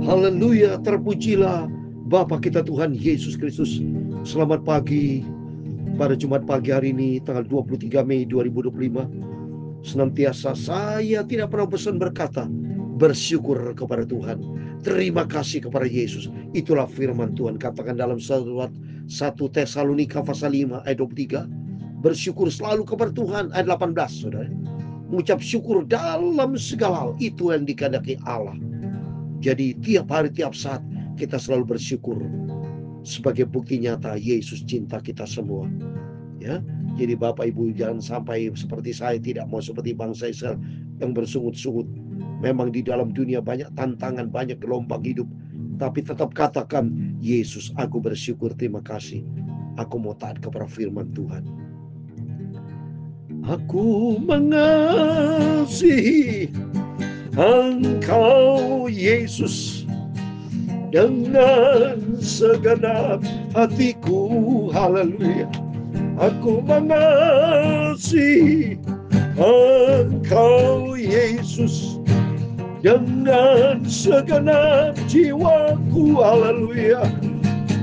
Haleluya, terpujilah Bapa kita Tuhan Yesus Kristus. Selamat pagi pada Jumat pagi hari ini tanggal 23 Mei 2025. Senantiasa saya tidak pernah bosan berkata, bersyukur kepada Tuhan. Terima kasih kepada Yesus. Itulah firman Tuhan, katakan dalam surat 1 Tesalonika pasal 5 ayat 23. Bersyukur selalu kepada Tuhan, ayat 18, saudara. Mengucap syukur dalam segala hal, itu yang dikehendaki Allah. Jadi tiap hari, tiap saat kita selalu bersyukur sebagai bukti nyata Yesus cinta kita semua. Ya, jadi Bapak Ibu jangan sampai seperti saya, tidak mau seperti bangsa Israel yang bersungut-sungut. Memang di dalam dunia banyak tantangan, banyak gelombang hidup, tapi tetap katakan, Yesus, aku bersyukur, terima kasih. Aku mau taat kepada firman Tuhan. Aku mengasihi Engkau Yesus dengan segenap hatiku, haleluya. Aku mengasihi Engkau Yesus dengan segenap jiwaku, haleluya.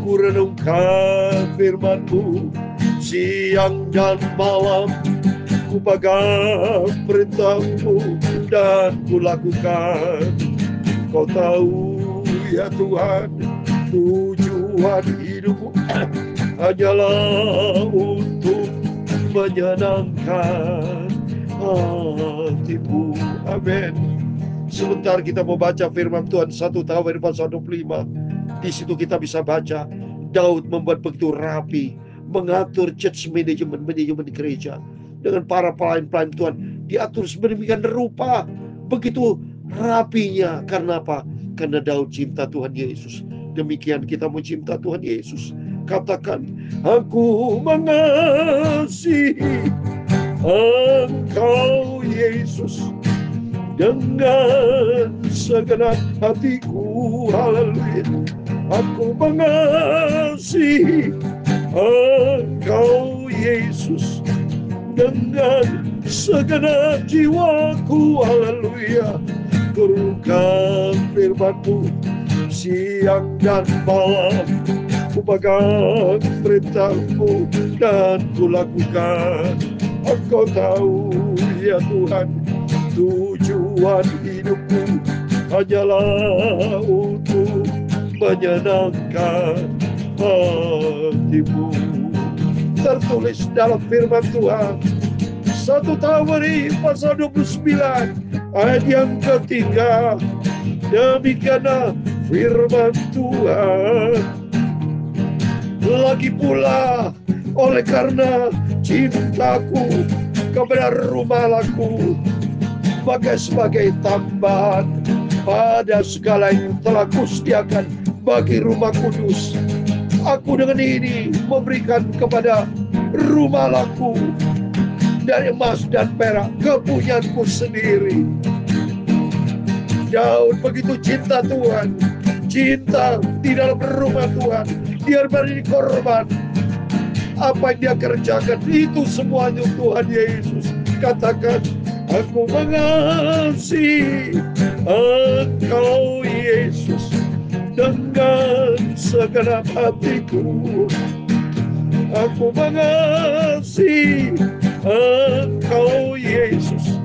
Ku renungkan firman-Mu siang dan malam, ku pegang perintah-Mu dan ku lakukan. Kau tahu ya Tuhan, tujuan hidupku hanyalah untuk menyenangkan hati-Mu. Amin. Sebentar kita mau baca firman Tuhan 1 Tawir pasal 25. Di situ kita bisa baca Daud membuat begitu rapi, mengatur church manajemen di gereja dengan para pelayan-pelayan Tuhan, diatur sedemikian rupa, begitu rapinya. Karena apa? Karena Daud cinta Tuhan Yesus. Demikian kita mau cinta Tuhan Yesus. Katakan, aku mengasihi Engkau Yesus dengan segenap hatiku, haleluya. Aku mengasihi Engkau Yesus dengan segenap jiwaku, haleluya. Kurukan firman-Mu siang dan malam, ku pegang perintah-Mu dan ku lakukan. Engkau tahu ya Tuhan, tujuan hidupku hanyalah untuk menyenangkan hati-Mu. Tertulis dalam firman Tuhan 1 Tawari pasal 29 ayat yang ketiga. Demikianlah firman Tuhan. Lagi pula oleh karena cintaku kepada rumahku, sebagai tambahan pada segala yang telah kusediakan bagi rumah kudus, aku dengan ini memberikan kepada rumahku dari emas dan perak, kepunyaanku sendiri. Daud begitu cinta Tuhan, cinta di dalam rumah Tuhan. Dia beri korban. Apa yang dia kerjakan itu semua untuk Tuhan Yesus. Katakan, aku mengasihi Engkau Yesus dengan segenap hatiku. Aku mengasihi Engkau Yesus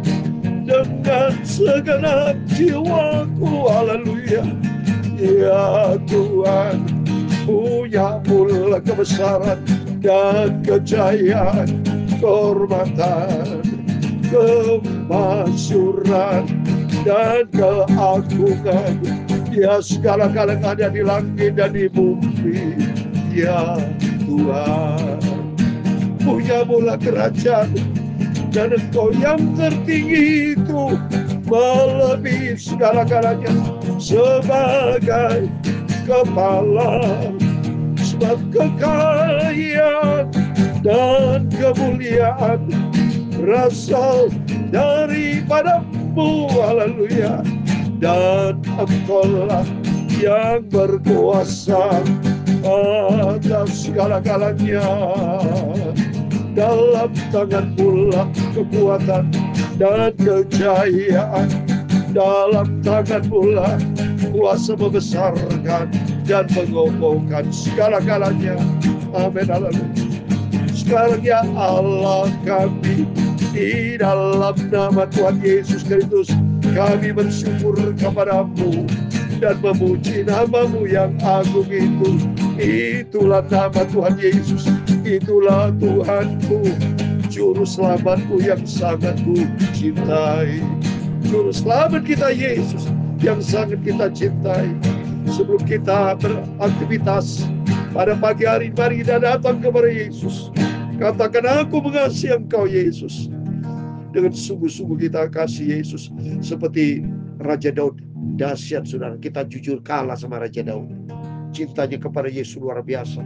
dengan segenap jiwaku, haleluya. Ya Tuhan, punya mula kebesaran dan kejayaan, kehormatan, kemasyuran dan keagungan. Ya segala-galanya ada di langit dan di bumi. Ya Tuhan, punya mula kerajaan, dan Engkau yang tertinggi itu melebihi segala-galanya sebagai kepala. Sebab kekayaan dan kemuliaan berasal daripada-Mu, haleluya. Dan Engkau-lah yang berkuasa atas segala-galanya. Dalam tangan-Mu lah kekuatan dan kejayaan. Dalam tangan-Mu lah kuasa membesarkan dan mengokohkan segala-galanya. Amin. Haleluya. Sekarang ya Allah kami, di dalam nama Tuhan Yesus Kristus, kami bersyukur kepadamu dan memuji namamu yang agung itu. Itulah nama Tuhan Yesus, itulah Tuhanku, Juru Selamatku yang sangat ku cintai. Juru Selamat kita Yesus yang sangat kita cintai. Sebelum kita beraktivitas pada pagi hari, mari kita datang kepada Yesus. Katakan, aku mengasihi Engkau Yesus. Dengan sungguh-sungguh kita kasih Yesus. Seperti Raja Daud. Dahsyat saudara, kita jujur kalah sama Raja Daud. Cintanya kepada Yesus luar biasa.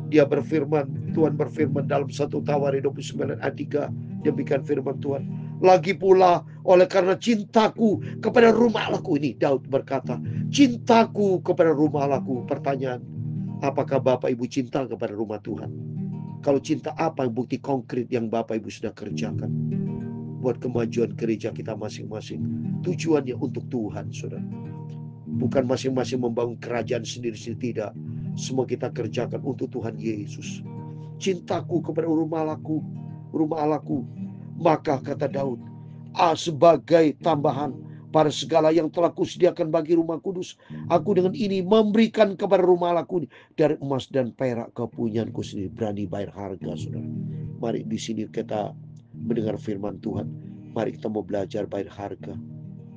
Dia berfirman, Tuhan berfirman dalam 1 Tawarik 29 ayat 3. Demikian firman Tuhan. Lagi pula oleh karena cintaku kepada rumah Allahku. Ini Daud berkata, cintaku kepada rumah Allahku. Pertanyaan, apakah Bapak Ibu cinta kepada rumah Tuhan? Kalau cinta, apa bukti konkret yang Bapak Ibu sudah kerjakan buat kemajuan gereja kita masing-masing? Tujuannya untuk Tuhan, saudara. Bukan masing-masing membangun kerajaan sendiri-sendiri, tidak. Semua kita kerjakan untuk Tuhan Yesus. Cintaku kepada rumah Allahku. Maka kata Daud, sebagai tambahan pada segala yang telah kusediakan bagi rumah kudus, aku dengan ini memberikan kepada rumah Allahku dari emas dan perak kepunyaanku sendiri. Berani bayar harga, saudara. Mari di sini kita mendengar firman Tuhan. Mari kita mau belajar bayar harga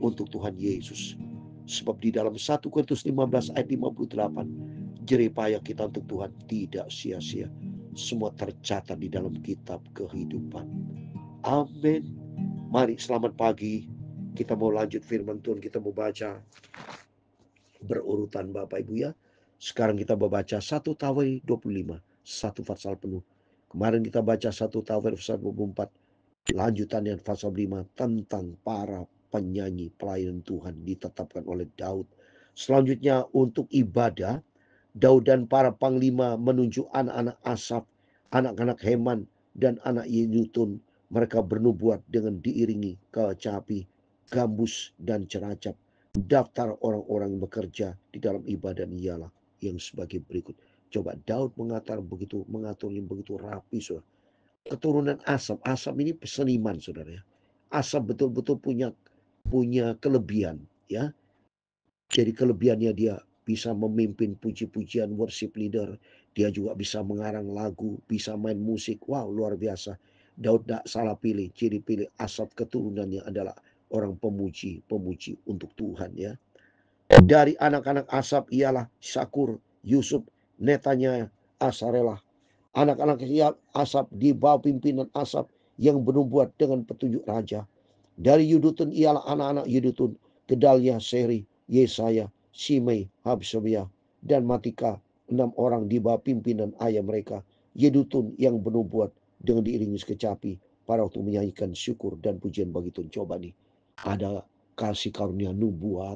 untuk Tuhan Yesus. Sebab di dalam 1 Korintus 15 ayat 58, jerih payah kita untuk Tuhan tidak sia-sia. Semua tercatat di dalam kitab kehidupan. Amin. Mari selamat pagi. Kita mau lanjut firman Tuhan, kita mau baca berurutan Bapak Ibu ya. Sekarang kita membaca 1 Tawarik 25, satu pasal penuh. Kemarin kita baca 1 Tawarik pasal 24, lanjutan yang pasal 5 tentang para penyanyi pelayan Tuhan ditetapkan oleh Daud. Selanjutnya untuk ibadah, Daud dan para panglima menunjuk anak-anak Asaf, anak-anak Heman dan anak Yedutun. Mereka bernubuat dengan diiringi kecapi, gambus dan ceracap. Daftar orang-orang yang bekerja di dalam ibadah ialah yang sebagai berikut. Coba Daud mengatur yang begitu rapi, saudara. Keturunan Asaf ini seniman, saudara ya. Asaf betul-betul punya kelebihan ya. Jadi kelebihannya dia bisa memimpin puji-pujian, worship leader. Dia juga bisa mengarang lagu, bisa main musik. Wow, luar biasa. Daud tidak salah pilih. Ciri pilih Asaf keturunannya adalah orang pemuji untuk Tuhan ya. Dari anak-anak Asaf ialah Sakur, Yusuf, Netanya, Asarelah. Anak-anak Asaf di bawah pimpinan Asaf yang bernubuat dengan petunjuk raja. Dari Yedutun ialah anak-anak Yedutun, Gedalia, Seri, Yesaya, Simei, Habsabiah, dan Matika, 6 orang di bawah pimpinan ayah mereka. Yedutun yang bernubuat dengan diiringi kecapi pada waktu menyanyikan syukur dan pujian bagi Tuhan. Coba nih, ada kasih karunia nubuat,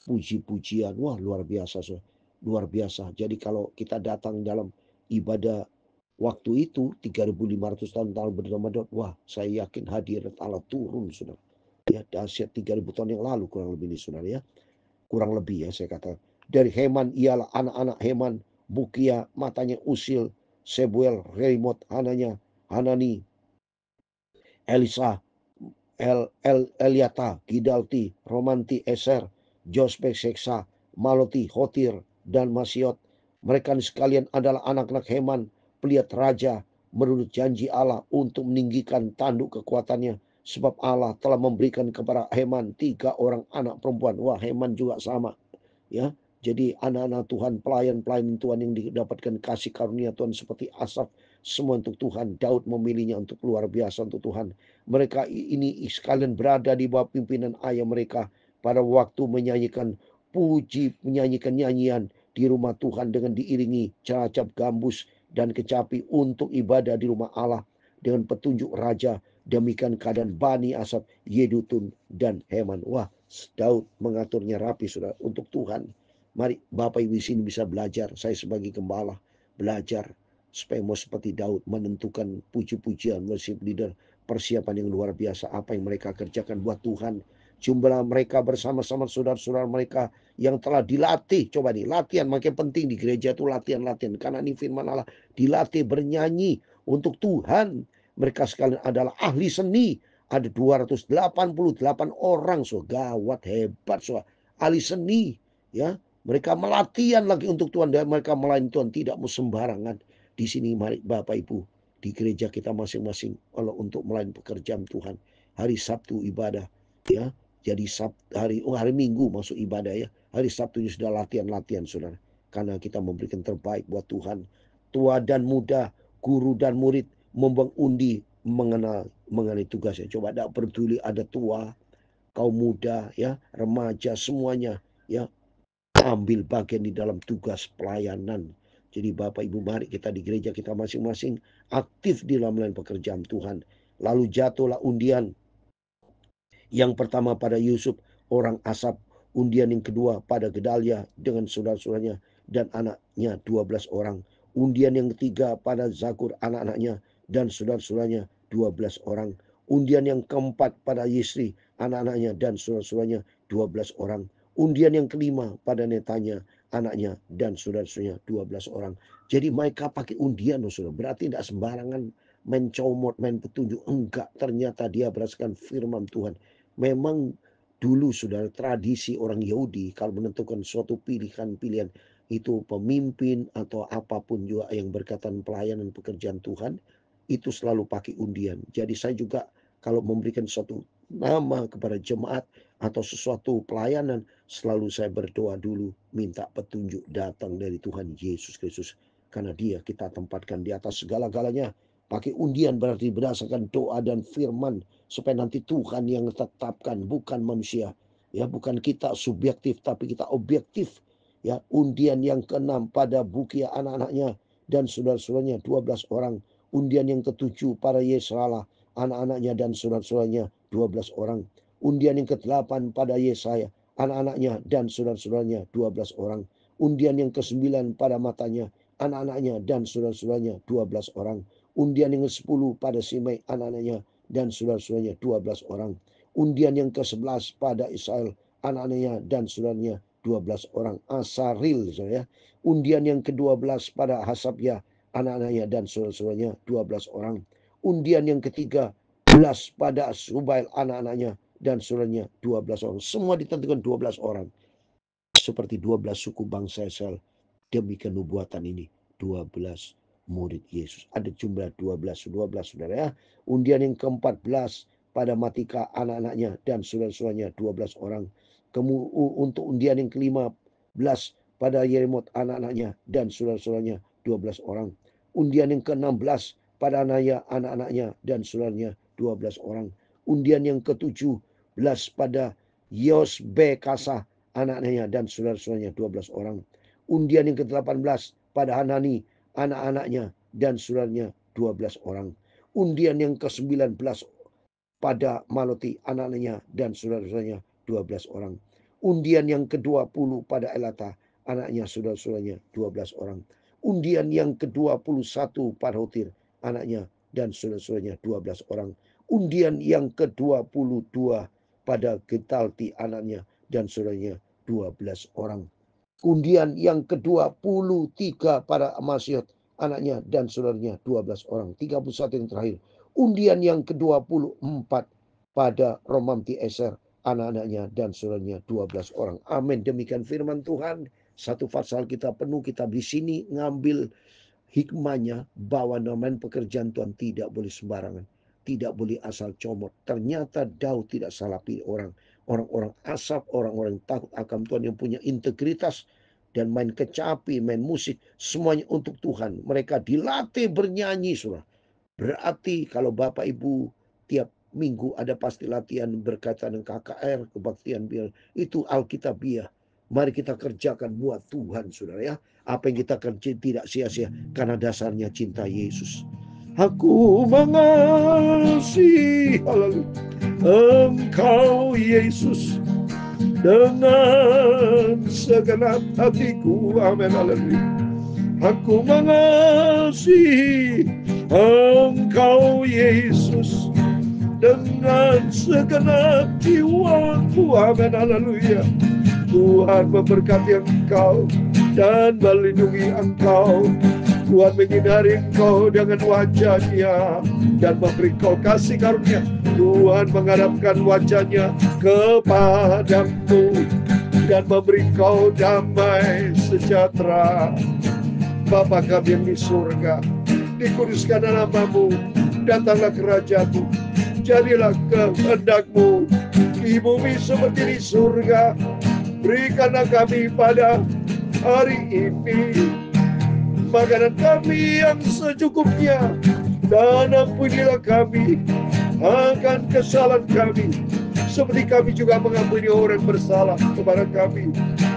puji-pujian. Wah, luar biasa, so. Luar biasa. Jadi kalau kita datang dalam ibadah waktu itu 3.500 tahun bersama Daud, wah, saya yakin hadirat Allah turun, saudara. Ya, dahsyat 3.000 tahun yang lalu kurang lebih ini, saudara ya. Kurang lebih ya saya kata. Dari Heman ialah anak-anak Heman, Bukia, matanya Usil, Sebuel, Reimot, Hanani, Elisa, Eliata, Gidalti, Romanti, Eser, Jospe, Seksa, Maloti, Hotir, dan Masiot. Mereka sekalian adalah anak-anak Heman, pelihat raja, menurut janji Allah untuk meninggikan tanduk kekuatannya. Sebab Allah telah memberikan kepada Heman 3 orang anak perempuan. Wah, Heman juga sama. Ya, jadi anak-anak Tuhan, pelayan-pelayan Tuhan yang didapatkan kasih karunia Tuhan seperti Asaf, semua untuk Tuhan. Daud memilihnya untuk luar biasa untuk Tuhan. Mereka ini sekalian berada di bawah pimpinan ayah mereka pada waktu menyanyikan nyanyian di rumah Tuhan dengan diiringi ceracap, gambus, dan kecapi untuk ibadah di rumah Allah dengan petunjuk raja. Demikian keadaan Bani Asaf, Yedutun, dan Heman. Wah, Daud mengaturnya rapi, saudara, untuk Tuhan. Mari Bapak Ibu di sini bisa belajar. Saya sebagai gembala belajar supaya mau seperti Daud menentukan puji-pujian, worship leader, persiapan yang luar biasa apa yang mereka kerjakan buat Tuhan. jumlah mereka bersama-sama saudara-saudara mereka yang telah dilatih. Coba nih, latihan makin penting di gereja itu latihan-latihan. Karena ini firman Allah, dilatih bernyanyi untuk Tuhan. Mereka sekalian adalah ahli seni. Ada 288 orang, so gawat, hebat, so ahli seni. Ya, mereka melatihan lagi untuk Tuhan dan mereka melayani Tuhan tidak mau sembarangan. Di sini mari Bapak Ibu di gereja kita masing-masing kalau untuk melayani pekerjaan Tuhan. Hari Sabtu ibadah, ya. Jadi hari Minggu masuk ibadah, ya. Hari Sabtu sudah latihan-latihan, saudara. Karena kita memberikan terbaik buat Tuhan. Tua dan muda, guru dan murid mengundi mengenai tugasnya. Coba tidak peduli ada tua, kaum muda, ya, remaja, semuanya, ya, ambil bagian di dalam tugas pelayanan. Jadi Bapak Ibu mari kita di gereja kita masing-masing aktif di dalam melayani pekerjaan Tuhan. Lalu jatuhlah undian. Yang pertama pada Yusuf orang Asap, undian yang kedua pada Gedalia dengan saudara-saudaranya dan anaknya 12 orang. Undian yang ketiga pada Zakur anak-anaknya dan saudara-saudaranya 12 orang. Undian yang keempat pada Yisri anak-anaknya dan saudara-saudaranya 12 orang. Undian yang kelima pada Netanya anaknya dan saudara-saudaranya 12 orang. Jadi mereka pakai undian, saudara. Berarti tidak sembarangan main comot, main petunjuk. Enggak, ternyata dia berdasarkan firman Tuhan. Memang dulu, saudara, tradisi orang Yahudi kalau menentukan suatu pilihan itu pemimpin atau apapun juga yang berkaitan pelayanan pekerjaan Tuhan, itu selalu pakai undian. Jadi saya juga kalau memberikan suatu nama kepada jemaat atau sesuatu pelayanan, selalu saya berdoa dulu, minta petunjuk datang dari Tuhan Yesus Kristus. Karena dia kita tempatkan di atas segala-galanya. Pakai undian berarti berdasarkan doa dan firman, supaya nanti Tuhan yang tetapkan, bukan manusia. Ya, bukan kita subjektif, tapi kita objektif. Ya, undian yang keenam pada Bukia anak-anaknya dan saudara-saudaranya 12 orang. Undian yang ketujuh pada Yesralah anak-anaknya dan saudara-saudaranya 12 orang. Undian yang ke-8 pada Yesaya anak-anaknya dan saudara-saudaranya 12 orang. Undian yang ke-9 pada Matanya anak-anaknya dan saudara-saudaranya 12 orang. Undian yang ke-10 pada Simei anak-anaknya dan saudara-saudaranya 12 orang. Undian yang ke-11 pada Israel anak-anaknya dan saudaranya 12 orang. Asaril, ya. Undian yang ke-12 pada Hasabya anak-anaknya dan saudara-saudaranya 12 orang. Undian yang ke-13 pada Subail anak-anaknya dan saudaranya 12 orang. Semua ditentukan 12 orang. Seperti 12 suku bangsa Israel demi kenubuatan ini. 12 murid Yesus. Ada jumlah 12, saudara, ya. Undian yang ke-14 pada Matika anak-anaknya dan saudara-saudaranya 12 orang. Untuk undian yang ke-15 pada Yeremot anak-anaknya dan saudara-saudaranya 12 orang. Undian yang ke-16 pada Anaya anak-anaknya dan saudaranya 12 orang. Undian yang ke-17 pada Yosbekasa anak-anaknya dan saudara-saudaranya 12 orang. Undian yang ke-18 pada Hanani anak-anaknya dan saudaranya 12 orang. Undian yang ke-19 pada Maloti anak-anaknya dan saudara-saudaranya 12 orang. Undian yang ke-20 pada Elata anaknya saudara-saudaranya 12 orang. Undian yang ke-21 pada Hotir anaknya dan saudara-saudaranya 12 orang. Undian yang ke-22 pada Getalti anaknya dan saudaranya 12 orang. Undian yang ke-23 pada Amasyot anaknya dan saudaranya 12 orang. 31 yang terakhir. Undian yang ke-24 pada Romamti Eser anak-anaknya dan saudaranya 12 orang. Amin. Demikian firman Tuhan. Satu pasal kita penuh, kita di sini ngambil hikmahnya bahwa namanya pekerjaan Tuhan tidak boleh sembarangan. Tidak boleh asal comot. Ternyata Daud tidak salah pilih orang. Orang-orang Asap, orang-orang yang takut akan Tuhan, yang punya integritas, dan main kecapi, main musik, semuanya untuk Tuhan. Mereka dilatih bernyanyi, saudara. Berarti kalau Bapak Ibu tiap minggu ada pasti latihan berkaitan dengan KKR, kebaktian biar itu Alkitabiah. Mari kita kerjakan buat Tuhan, saudara, ya. Apa yang kita kerja tidak sia-sia karena dasarnya cinta Yesus. Aku mengasihi Engkau Yesus dengan segenap hatiku. Amin. Haleluya. Aku mengasihi Engkau Yesus dengan segenap jiwaku. Amin, haleluya. Tuhan memberkati engkau dan melindungi engkau. Tuhan menyinari engkau dengan wajah-Nya dan memberi engkau kasih karunia. Tuhan menghadapkan wajah-Nya kepadamu dan memberi engkau damai sejahtera. Bapa kami yang di surga, dikuduskan namamu, datanglah kerajaan-Mu, jadilah kehendak-Mu di bumi seperti di surga. Berikanlah kami pada hari ini makanan kami yang secukupnya, dan ampunilah kami akan kesalahan kami, seperti kami juga mengampuni orang bersalah kepada kami.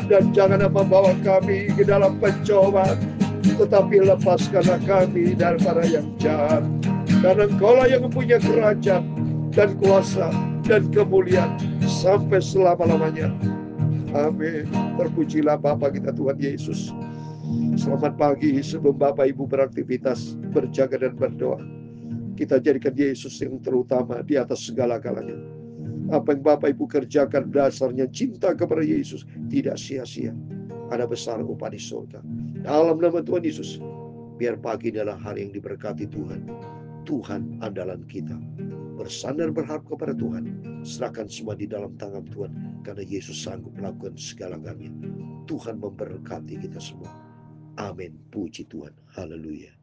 Dan janganlah membawa kami ke dalam pencobaan, tetapi lepaskanlah kami daripada yang jahat. Karena Engkaulah yang mempunyai kerajaan dan kuasa dan kemuliaan sampai selama-lamanya. Amin. Terpujilah Bapa kita Tuhan Yesus. Selamat pagi. Sebelum Bapak Ibu beraktivitas, berjaga dan berdoa, kita jadikan Yesus yang terutama di atas segala-galanya. Apa yang Bapak Ibu kerjakan dasarnya cinta kepada Yesus, tidak sia-sia. Ada besar upah di surga. Dalam nama Tuhan Yesus, biar pagi adalah hari yang diberkati Tuhan. Tuhan andalan kita. Bersandar berharap kepada Tuhan. Serahkan semua di dalam tangan Tuhan, karena Yesus sanggup melakukan segala-galanya. Tuhan memberkati kita semua. Amin. Puji Tuhan. Haleluya.